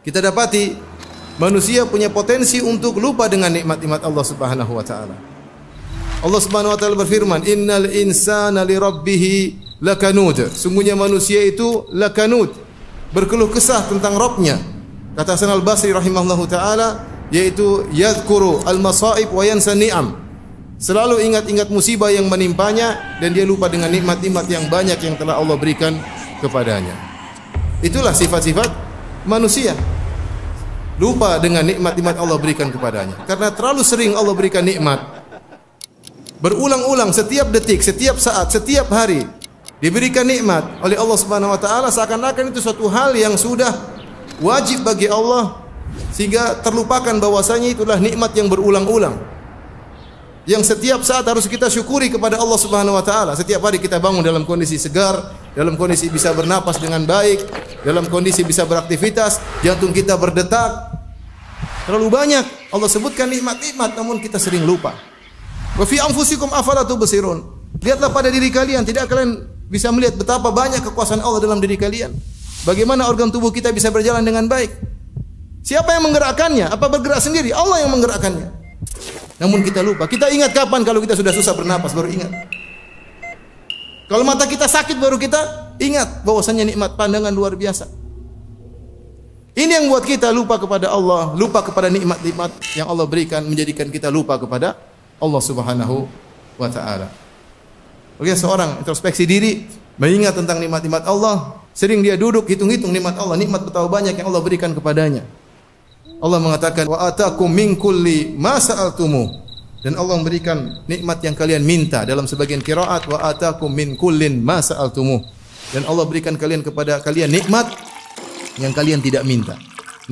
Kita dapati manusia punya potensi untuk lupa dengan nikmat-nikmat Allah Subhanahu wa taala. Allah Subhanahu wa taala berfirman, "Innal insana li rabbih lakanud." Sungguhnya manusia itu lakanud, berkeluh kesah tentang Rabbnya. Kata Hasan al-Basri rahimahullahu taala, yaitu yadhkuru al-masaib wa yansa ni'am. Selalu ingat-ingat musibah yang menimpanya dan dia lupa dengan nikmat-nikmat yang banyak yang telah Allah berikan kepadanya. Itulah sifat-sifat manusia. Lupa dengan nikmat-nikmat Allah berikan kepadanya. Karena terlalu sering Allah berikan nikmat. Berulang-ulang setiap detik, setiap saat, setiap hari diberikan nikmat oleh Allah Subhanahu wa taala, seakan-akan itu suatu hal yang sudah wajib bagi Allah, sehingga terlupakan bahwasanya itulah nikmat yang berulang-ulang. Yang setiap saat harus kita syukuri kepada Allah Subhanahu wa taala. Setiap hari kita bangun dalam kondisi segar, dalam kondisi bisa bernapas dengan baik, dalam kondisi bisa beraktivitas, jantung kita berdetak. Terlalu banyak Allah sebutkan nikmat-nikmat, namun kita sering lupa. Wa fi anfusikum afala tubsirun. Lihatlah pada diri kalian, tidak kalian bisa melihat betapa banyak kekuasaan Allah dalam diri kalian? Bagaimana organ tubuh kita bisa berjalan dengan baik? Siapa yang menggerakkannya? Apa bergerak sendiri? Allah yang menggerakkannya. Namun kita lupa. Kita ingat kapan kalau kita sudah susah bernapas baru ingat. Kalau mata kita sakit baru kita ingat bahwasanya nikmat pandangan luar biasa. Ini yang buat kita lupa kepada Allah, lupa kepada nikmat-nikmat yang Allah berikan, menjadikan kita lupa kepada Allah Subhanahu wa taala. Oke, seorang introspeksi diri, mengingat tentang nikmat-nikmat Allah, sering dia duduk hitung-hitung nikmat Allah, nikmat betapa banyak yang Allah berikan kepadanya. Allah mengatakan, wa atakum min kulli ma sa'altumu, dan Allah memberikan nikmat yang kalian minta. Dalam sebagian qiraat, wa atakum min kullin ma sa'altumu, dan Allah berikan kepada kalian nikmat yang kalian tidak minta.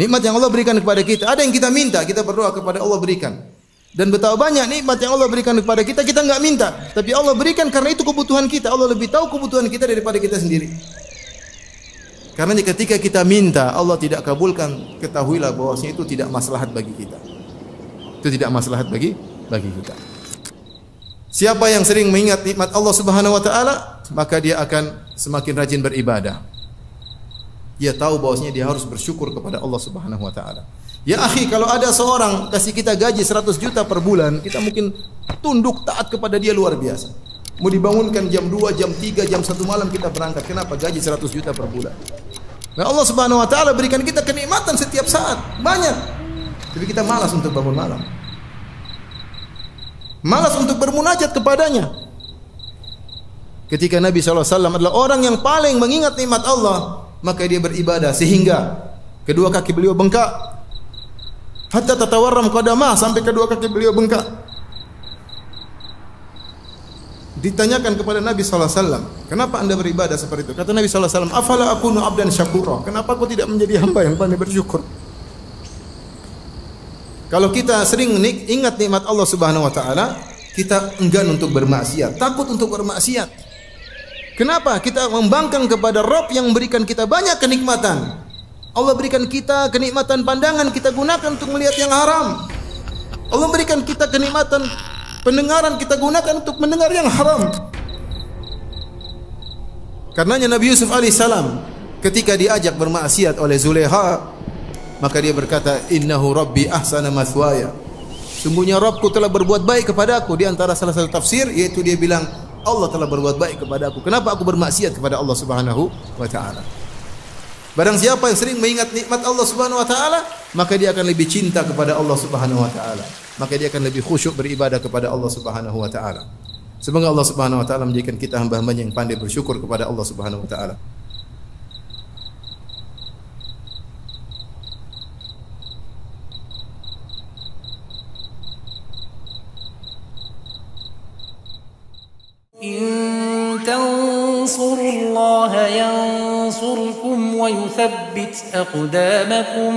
Nikmat yang Allah berikan kepada kita, ada yang kita minta, kita berdoa kepada Allah berikan. Dan betapa banyak nikmat yang Allah berikan kepada kita, kita enggak minta, tapi Allah berikan karena itu kebutuhan kita. Allah lebih tahu kebutuhan kita daripada kita sendiri. Karena ketika kita minta Allah tidak kabulkan, ketahuilah bahwasanya itu tidak maslahat bagi kita. Itu tidak maslahat bagi kita. Siapa yang sering mengingat nikmat Allah Subhanahu wa taala, maka dia akan semakin rajin beribadah. Dia tahu bahwasanya dia harus bersyukur kepada Allah Subhanahu wa taala. Ya akhi, kalau ada seorang kasih kita gaji 100 juta per bulan, kita mungkin tunduk taat kepada dia luar biasa. Mau dibangunkan jam 2, jam 3, jam 1 malam kita berangkat. Kenapa? Gaji 100 juta per bulan. Nah, Allah Subhanahu wa taala berikan kita kenikmatan setiap saat, banyak. Tapi kita malas untuk bangun malam. Malas untuk bermunajat kepadanya. Ketika Nabi SAW adalah orang yang paling mengingat nikmat Allah, maka dia beribadah sehingga kedua kaki beliau bengkak. Hatta tatawarram qadamah, sampai kedua kaki beliau bengkak. Ditanyakan kepada Nabi SAW, kenapa anda beribadah seperti itu? Kata Nabi SAW, afala akunu abdan syakura, kenapa aku tidak menjadi hamba yang pandai bersyukur? Kalau kita sering ingat nikmat Allah Subhanahu wa taala, kita enggan untuk bermaksiat, takut untuk bermaksiat. Kenapa? Kita membangkang kepada Rabb yang memberikan kita banyak kenikmatan. Allah berikan kita kenikmatan pandangan, kita gunakan untuk melihat yang haram. Allah berikan kita kenikmatan pendengaran, kita gunakan untuk mendengar yang haram. Karenanya Nabi Yusuf alaihissalam ketika diajak bermaksiat oleh Zulekha, maka dia berkata, innahu rabbi ahsana mathwaya, sungguhnya Rabbku telah berbuat baik kepadaku. Di antara salah satu tafsir yaitu dia bilang, Allah telah berbuat baik kepadaku, kenapa aku bermaksiat kepada Allah Subhanahu wa taala? Barang siapa yang sering mengingat nikmat Allah Subhanahu wa taala, maka dia akan lebih cinta kepada Allah Subhanahu wa taala. Maka dia akan lebih khusyuk beribadah kepada Allah Subhanahu wa taala. Semoga Allah Subhanahu wa taala menjadikan kita hamba-hambanya yang pandai bersyukur kepada Allah Subhanahu wa taala. إن تنصروا الله ينصركم ويثبت أقدامكم